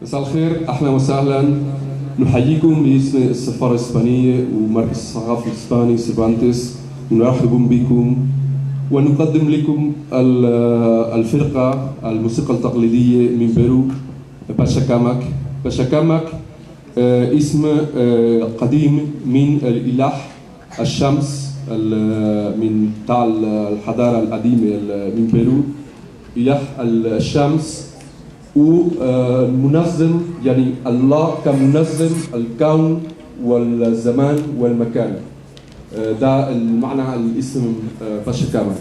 مساء الخير، أهلا وسهلا. نحييكم باسم السفارة الإسبانية ومركز الثقافي الإسباني سيرفانتس، ونرحب بكم ونقدم لكم الفرقة الموسيقى التقليدية من بيرو، باشاكاماك. باشاكاماك اسم قديم من الإله الشمس من تاع الحضارة القديمة من بيرو، إله الشمس ومنظم، يعني الله كمنظم الكون والزمان والمكان. ده المعنى الاسم باشاكاماك.